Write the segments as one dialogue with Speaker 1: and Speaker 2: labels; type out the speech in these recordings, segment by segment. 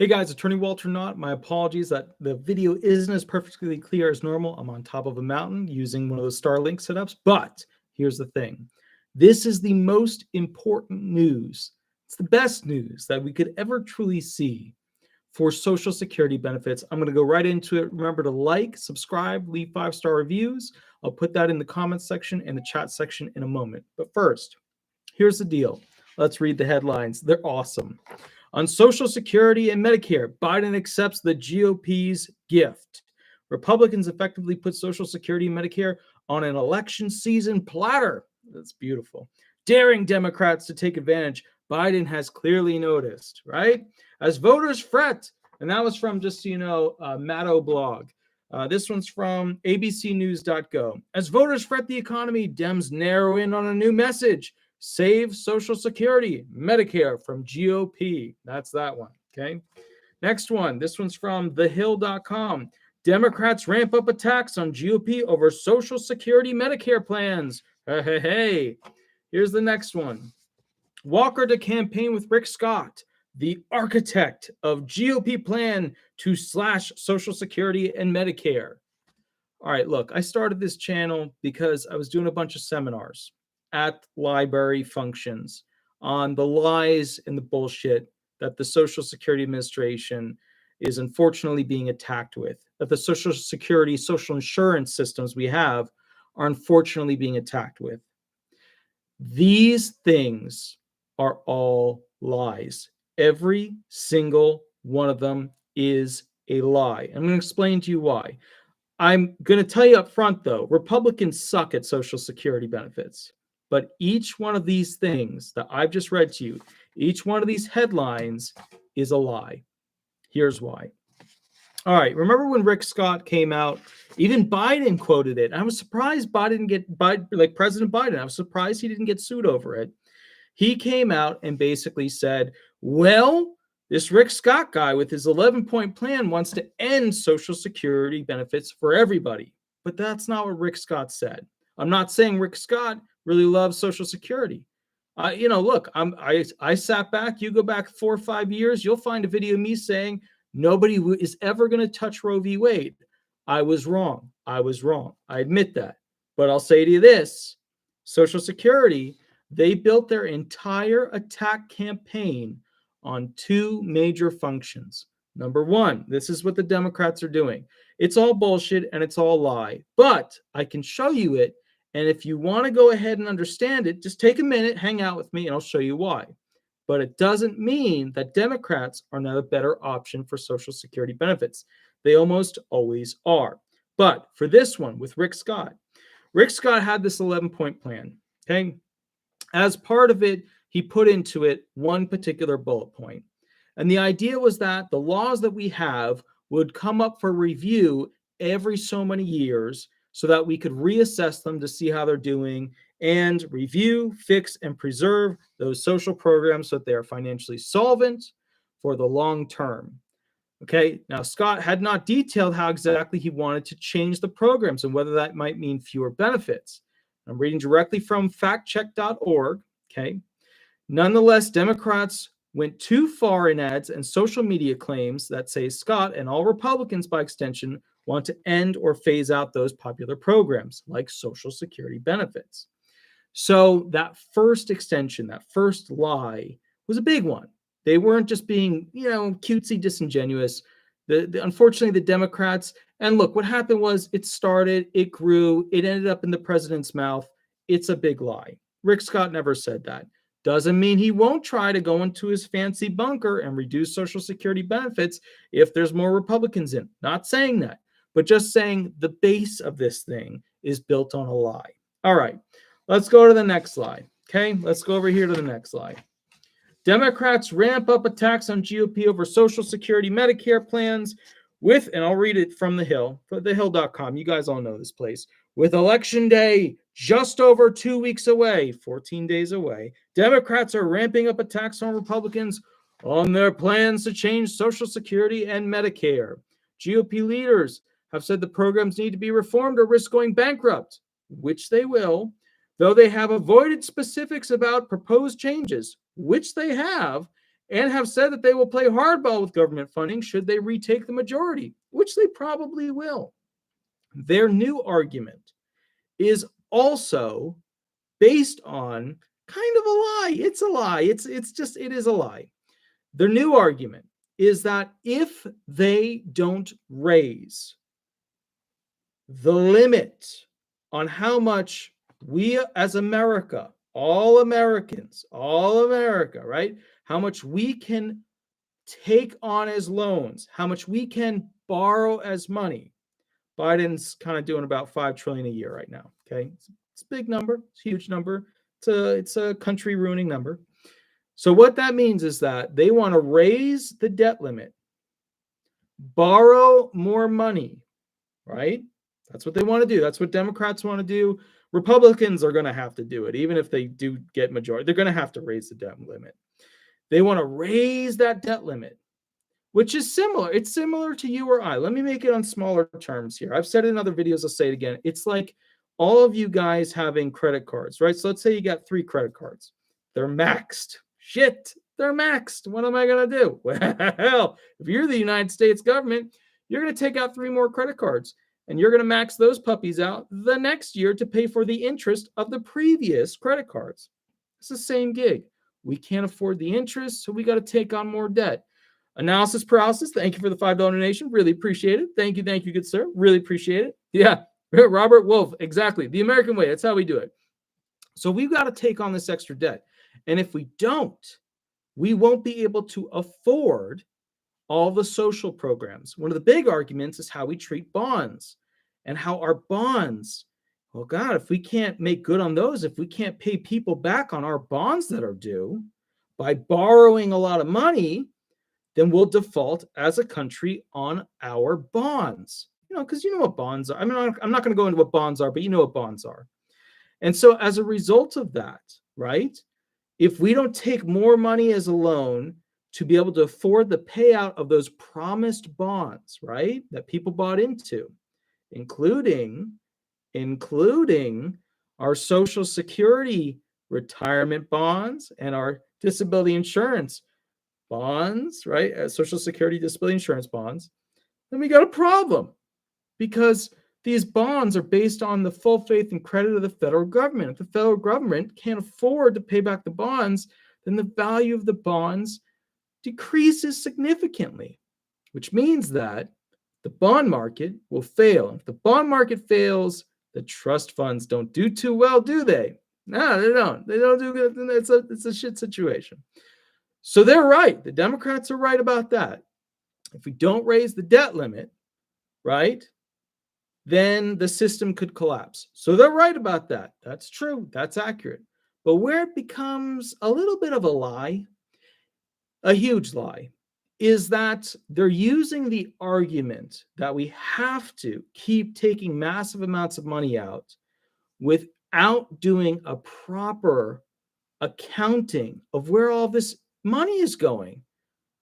Speaker 1: Hey guys, Attorney Walter Hnot. My apologies that the video isn't as perfectly clear as normal. I'm on top of a mountain using one of those Starlink setups, but here's the thing. This is the most important news. It's the best news that we could ever truly see for Social Security benefits. I'm going to go right into it. Remember to like, subscribe, leave 5-star reviews. I'll put that in the comments section and the chat section in a moment. But first, here's the deal. Let's read the headlines. They're awesome. On Social Security and Medicare, Biden accepts the GOP's gift. Republicans effectively put Social Security and Medicare on an election season platter. That's beautiful. Daring Democrats to take advantage, Biden has clearly noticed, right? As voters fret, and that was from, just so you know, Matto blog. This one's from abcnews.go. As voters fret the economy, Dems narrow in on a new message. Save Social Security, Medicare from GOP. That's that one, okay? Next one, this one's from thehill.com. Democrats ramp up attacks on GOP over Social Security Medicare plans. Hey. Here's the next one. Walker to campaign with Rick Scott, the architect of GOP plan to slash Social Security and Medicare. All right, look, I started this channel because I was doing a bunch of seminars at library functions on the lies and the bullshit that the Social Security Administration is unfortunately being attacked with, that the Social Security, social insurance systems we have are unfortunately being attacked with. These things are all lies. Every single one of them is a lie. I'm going to explain to you why. I'm going to tell you up front, though, Republicans suck at Social Security benefits. But each one of these things that I've just read to you, each one of these headlines is a lie. Here's why. All right. Remember when Rick Scott came out? Even Biden quoted it. I was surprised President Biden, I was surprised he didn't get sued over it. He came out and basically said, well, this Rick Scott guy with his 11-point plan wants to end Social Security benefits for everybody. But that's not what Rick Scott said. I'm not saying Rick Scott really loves Social Security. Look, I sat back. You go back 4 or 5 years, you'll find a video of me saying nobody is ever going to touch Roe v. Wade. I was wrong. I admit that. But I'll say to you this, Social Security, they built their entire attack campaign on 2 major functions. Number one, this is what the Democrats are doing. It's all bullshit and it's all lie, but I can show you it. And if you want to go ahead and understand it, just take a minute, hang out with me, and I'll show you why. But it doesn't mean that Democrats are not a better option for Social Security benefits. They almost always are. But for this one with Rick Scott had this 11-point plan, okay? As part of it, he put into it one particular bullet point. And the idea was that the laws that we have would come up for review every so many years so that we could reassess them to see how they're doing and review, fix, and preserve those social programs so that they are financially solvent for the long term. Okay, now Scott had not detailed how exactly he wanted to change the programs and whether that might mean fewer benefits. I'm reading directly from factcheck.org. Okay. Nonetheless, Democrats went too far in ads and social media claims that say Scott and all Republicans, by extension, want to end or phase out those popular programs like Social Security benefits. So that first extension, that first lie was a big one. They weren't just being, cutesy disingenuous. Unfortunately, the Democrats, and look, what happened was it started, it grew, it ended up in the president's mouth. It's a big lie. Rick Scott never said that. Doesn't mean he won't try to go into his fancy bunker and reduce Social Security benefits if there's more Republicans in. Not saying that, but just saying the base of this thing is built on a lie. All right, let's go to the next slide. Okay, let's go over here to the next slide. Democrats ramp up attacks on GOP over Social Security Medicare plans with, and I'll read it from The Hill, thehill.com. You guys all know this place. With Election Day just over 2 weeks away, 14 days away, Democrats are ramping up attacks on Republicans on their plans to change Social Security and Medicare. GOP leaders have said the programs need to be reformed or risk going bankrupt, which they will, though they have avoided specifics about proposed changes, which they have, and have said that they will play hardball with government funding should they retake the majority, which they probably will. Their new argument is also based on kind of a lie. It's a lie. It is a lie. Their new argument is that if they don't raise the limit on how much we as America, all Americans, all America, right? How much we can take on as loans, how much we can borrow as money. Biden's kind of doing about $5 trillion a year right now. Okay. It's a big number. It's a huge number. It's a country ruining number. So what that means is that they want to raise the debt limit, borrow more money, right? That's what they want to do. That's what Democrats want to do. Republicans are going to have to do it. Even if they do get majority, they're going to have to raise the debt limit. They want to raise that debt limit, which is similar. It's similar to you or I. Let me make it on smaller terms here. I've said it in other videos. I'll say it again. It's like all of you guys having credit cards, right? So let's say you got 3 credit cards. They're maxed. Shit, they're maxed. What am I going to do? Well, if you're the United States government, you're going to take out 3 more credit cards, and you're going to max those puppies out the next year to pay for the interest of the previous credit cards. It's the same gig. We can't afford the interest, so we got to take on more debt. Analysis paralysis. Thank you for the $5 donation. Really appreciate it. Thank you, good sir. Really appreciate it. Yeah, Robert Wolf. Exactly. The American way. That's how we do it. So we've got to take on this extra debt. And if we don't, we won't be able to afford all the social programs. One of the big arguments is how we treat bonds and how our bonds, well, God, if we can't make good on those, if we can't pay people back on our bonds that are due by borrowing a lot of money, then we'll default as a country on our bonds. Because you know what bonds are. I mean, I'm not going to go into what bonds are, but you know what bonds are. And so as a result of that, right, if we don't take more money as a loan to be able to afford the payout of those promised bonds, right, that people bought into, including our Social Security retirement bonds and our disability insurance bonds, right, Social Security disability insurance bonds, then we got a problem, because these bonds are based on the full faith and credit of the federal government. If the federal government can't afford to pay back the bonds, then the value of the bonds decreases significantly, which means that the bond market will fail. If the bond market fails, the trust funds don't do too well, do they? No, they don't. They don't do good. It's a shit situation. So they're right. The Democrats are right about that. If we don't raise the debt limit, right, then the system could collapse. So they're right about that. That's true. That's accurate. But where it becomes a little bit of a lie, a huge lie, is that they're using the argument that we have to keep taking massive amounts of money out without doing a proper accounting of where all this money is going.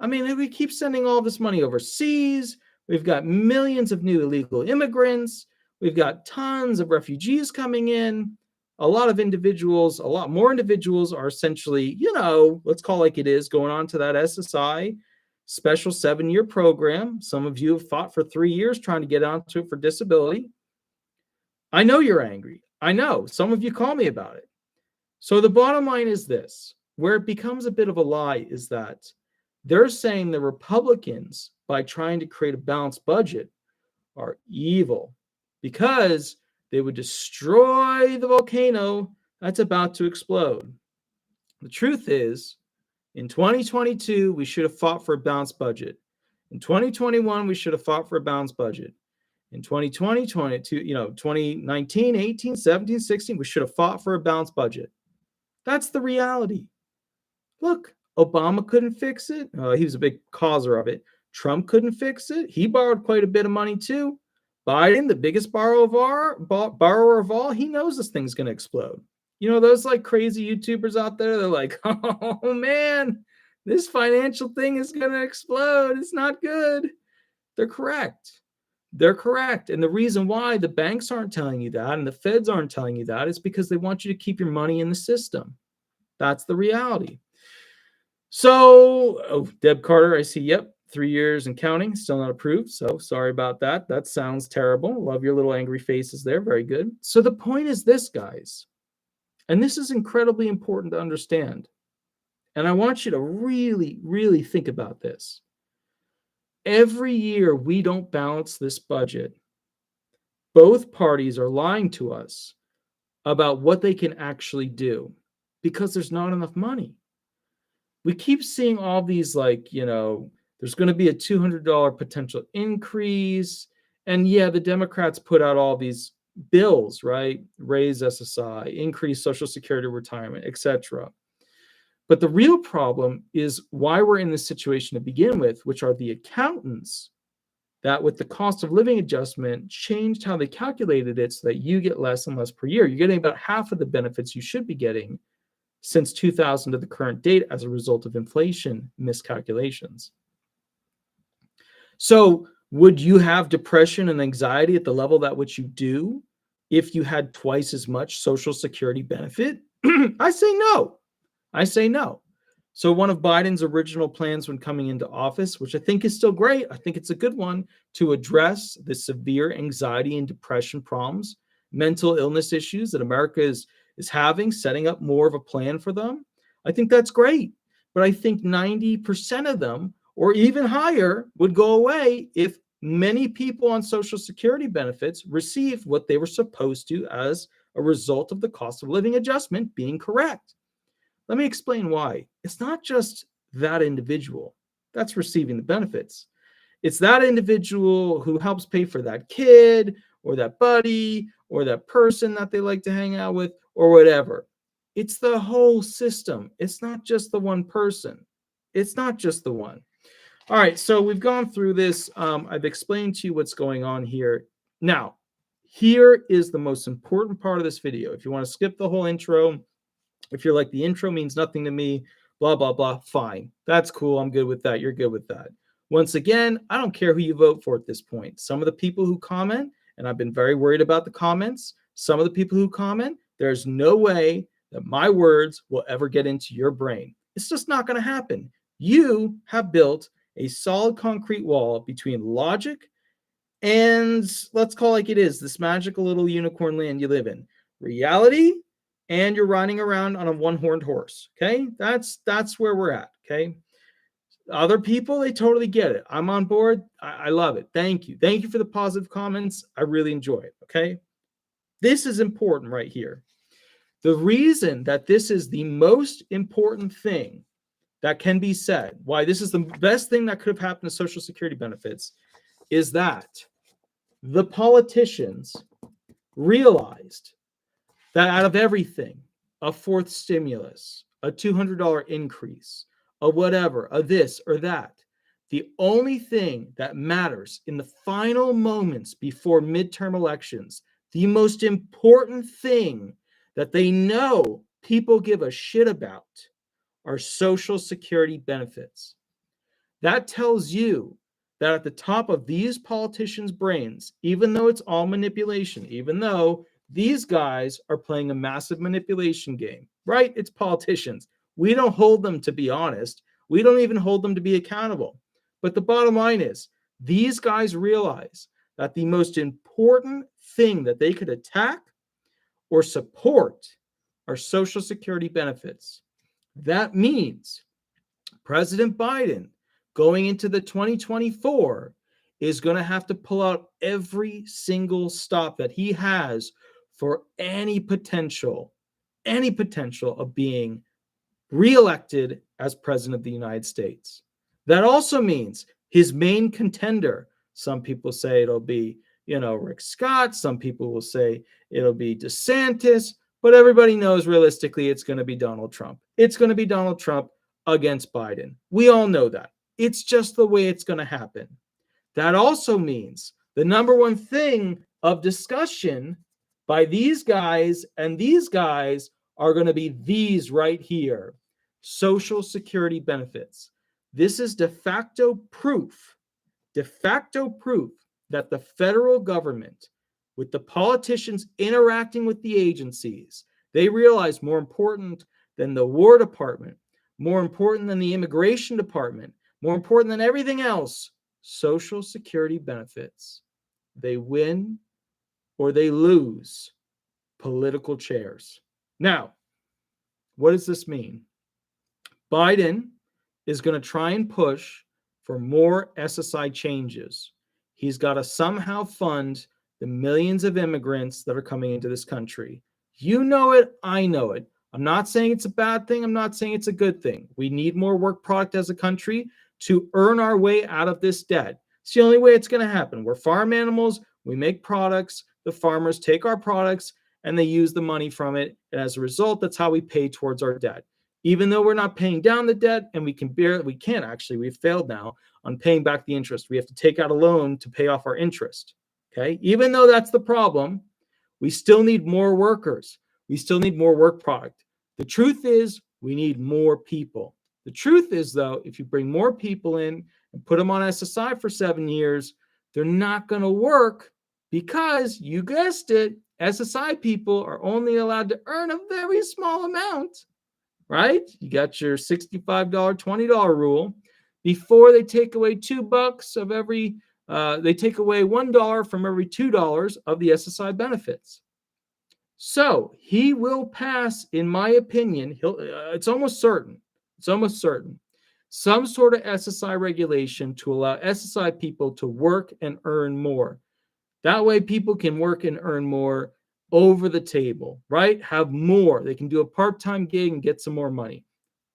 Speaker 1: I mean, we keep sending all this money overseas. We've got millions of new illegal immigrants. We've got tons of refugees coming in. A lot more individuals are essentially, let's call it like it is, going on to that SSI special 7-year program. Some of you have fought for 3 years trying to get onto it for disability. I know you're angry. I know. Some of you call me about it. So the bottom line is this. Where it becomes a bit of a lie is that they're saying the Republicans, by trying to create a balanced budget, are evil because they would destroy the volcano that's about to explode. The truth is, in 2022, we should have fought for a balanced budget. In 2021, we should have fought for a balanced budget. In 2020, 2019, 18, 17, 16, we should have fought for a balanced budget. That's the reality. Look, Obama couldn't fix it. He was a big causer of it. Trump couldn't fix it. He borrowed quite a bit of money too. Biden, the biggest borrower of all, he knows this thing's going to explode. Those like crazy YouTubers out there, they're like, oh man, this financial thing is going to explode. It's not good. They're correct. And the reason why the banks aren't telling you that and the feds aren't telling you that is because they want you to keep your money in the system. That's the reality. So, oh, Deb Carter, I see. Yep, 3 years and counting, still not approved. So sorry about that. That sounds terrible. Love your little angry faces there. Very good. So the point is this, guys, and this is incredibly important to understand. And I want you to really, really think about this. Every year we don't balance this budget, both parties are lying to us about what they can actually do because there's not enough money. We keep seeing all these, like, there's going to be a $200 potential increase. And yeah, the Democrats put out all these bills, right? Raise SSI, increase Social Security retirement, etc. But the real problem is why we're in this situation to begin with, which are the accountants that with the cost of living adjustment changed how they calculated it so that you get less and less per year. You're getting about half of the benefits you should be getting since 2000 to the current date as a result of inflation miscalculations. So would you have depression and anxiety at the level at which you do if you had twice as much Social Security benefit? I say no. I say no. So one of Biden's original plans when coming into office, which I think is still great, I think it's a good one, to address the severe anxiety and depression problems, mental illness issues that America is having, setting up more of a plan for them. I think that's great. But I think 90% of them, or even higher, would go away if many people on Social Security benefits received what they were supposed to as a result of the cost of living adjustment being correct. Let me explain why. It's not just that individual that's receiving the benefits. It's that individual who helps pay for that kid or that buddy or that person that they like to hang out with or whatever. It's the whole system. It's not just the one person. It's not just the one. All right, so we've gone through this. I've explained to you what's going on here. Now, here is the most important part of this video. If you want to skip the whole intro, if you're like, the intro means nothing to me, blah, blah, blah, fine. That's cool. I'm good with that. You're good with that. Once again, I don't care who you vote for at this point. Some of the people who comment, and I've been very worried about the comments, some of the people who comment, there's no way that my words will ever get into your brain. It's just not going to happen. You have built a solid concrete wall between logic and, let's call it like it is, this magical little unicorn land you live in. Reality, and you're riding around on a one-horned horse. Okay, that's where we're at. Okay, other people, they totally get it. I'm on board. I love it. Thank you for the positive comments. I really enjoy it. Okay, this is important right here. The reason that this is the most important thing that can be said, why this is the best thing that could have happened to Social Security benefits, is that the politicians realized that out of everything, a fourth stimulus, a $200 increase, a whatever, a this or that, the only thing that matters in the final moments before midterm elections, the most important thing that they know people give a shit about, are Social Security benefits. That tells you that at the top of these politicians' brains, even though it's all manipulation, even though these guys are playing a massive manipulation game, right? It's politicians. We don't hold them to be honest. We don't even hold them to be accountable. But the bottom line is, these guys realize that the most important thing that they could attack or support are Social Security benefits. That means President Biden, going into the 2024, is going to have to pull out every single stop that he has for any potential of being reelected as president of the United States. That also means his main contender, some people say it'll be, Rick Scott, some people will say it'll be DeSantis, but everybody knows realistically it's going to be Donald Trump. It's going to be Donald Trump against Biden. We all know that. It's just the way it's going to happen. That also means the number one thing of discussion by these guys, and these guys are going to be these right here: Social Security benefits. This is de facto proof that the federal government, with the politicians interacting with the agencies, they realize more important than the War Department, more important than the immigration department, more important than everything else, Social Security benefits. They win or they lose political chairs. Now, what does this mean? Biden is going to try and push for more SSI changes. He's got to somehow fund the millions of immigrants that are coming into this country. You know it, I know it. I'm not saying it's a bad thing. I'm not saying it's a good thing. We need more work product as a country to earn our way out of this debt. It's the only way it's going to happen. We're farm animals. We make products. The farmers take our products and they use the money from it. And as a result, that's how we pay towards our debt. Even though we're not paying down the debt and we've failed now on paying back the interest. We have to take out a loan to pay off our interest. Okay. Even though that's the problem, we still need more workers. We still need more work product. The truth is we need more people. The truth is, though, if you bring more people in and put them on SSI for 7 years, they're not going to work because, you guessed it, SSI people are only allowed to earn a very small amount, right? You got your $65, $20 rule. Before they take away $2 of every, they take away $1 from every $2 of the SSI benefits. So he will pass, in my opinion, it's almost certain, some sort of SSI regulation to allow SSI people to work and earn more. That way people can work and earn more over the table, right? Have more. They can do a part-time gig and get some more money.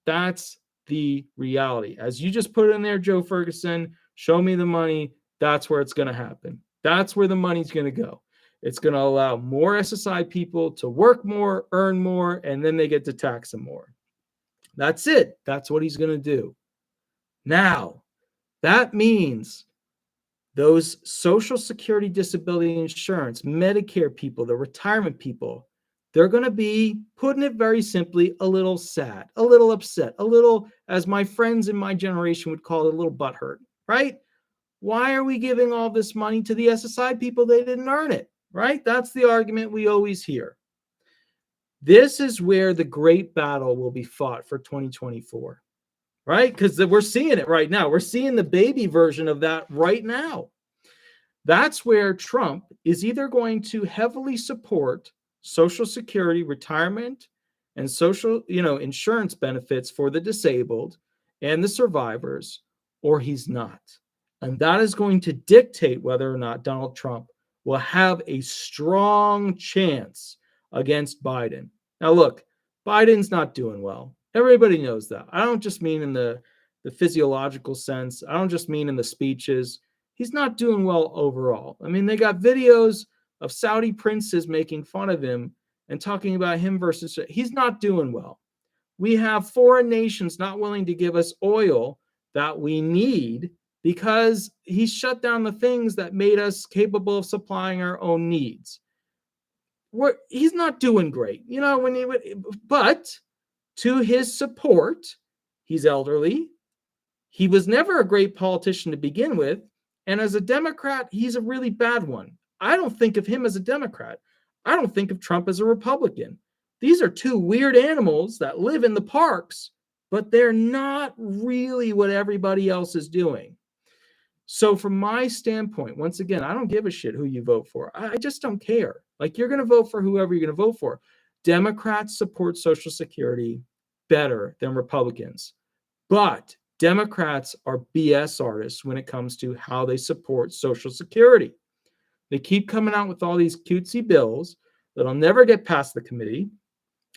Speaker 1: That's the reality. As you just put it in there, Joe Ferguson, show me the money. That's where it's going to happen. That's where the money's going to go. It's going to allow more SSI people to work more, earn more, and then they get to tax them more. That's it. That's what he's going to do. Now, that means those Social Security disability insurance, Medicare people, the retirement people, they're going to be, putting it very simply, a little sad, a little upset, a little, as my friends in my generation would call it, a little butthurt, right? Why are we giving all this money to the SSI people? They didn't earn it, right? That's the argument we always hear. This is where the great battle will be fought for 2024, right? Because we're seeing it right now. We're seeing the baby version of that right now. That's where Trump is either going to heavily support Social Security, retirement, and social, insurance benefits for the disabled and the survivors, or he's not. And that is going to dictate whether or not Donald Trump will have a strong chance against Biden. Now, look, Biden's not doing well. Everybody knows that. I don't just mean in the physiological sense. I don't just mean in the speeches. He's not doing well overall. I mean, they got videos of Saudi princes making fun of him and talking about him versus, he's not doing well. We have foreign nations not willing to give us oil that we need because he shut down the things that made us capable of supplying our own needs. He's not doing great, but to his support, he's elderly. He was never a great politician to begin with. And as a Democrat, he's a really bad one. I don't think of him as a Democrat. I don't think of Trump as a Republican. These are two weird animals that live in the parks, but they're not really what everybody else is doing. So from my standpoint, once again, I don't give a shit who you vote for. I just don't care. Like, you're going to vote for whoever you're going to vote for. Democrats support Social Security better than Republicans. But Democrats are BS artists when it comes to how they support Social Security. They keep coming out with all these cutesy bills that'll never get past the committee.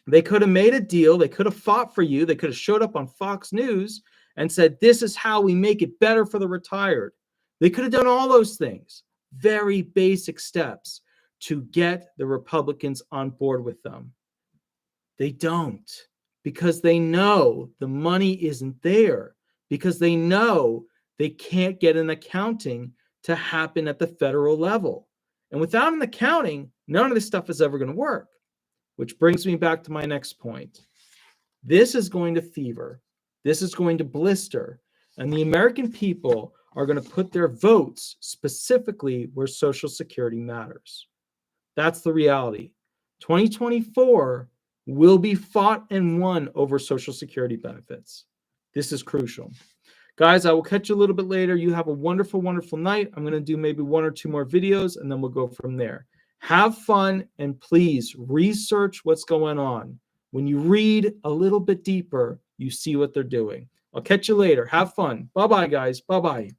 Speaker 1: They could have made a deal. They could have fought for you. They could have showed up on Fox News and said, this is how we make it better for the retired. They could have done all those things, very basic steps to get the Republicans on board with them. They don't, because they know the money isn't there, because they know they can't get an accounting to happen at the federal level. And without an accounting, none of this stuff is ever going to work, which brings me back to my next point. This is going to fever. This is going to blister. And the American people are going to put their votes specifically where Social Security matters. That's the reality. 2024 will be fought and won over Social Security benefits. This is crucial. Guys, I will catch you a little bit later. You have a wonderful, wonderful night. I'm going to do maybe 1 or 2 more videos, and then we'll go from there. Have fun, and please research what's going on. When you read a little bit deeper, you see what they're doing. I'll catch you later. Have fun. Bye-bye, guys. Bye-bye.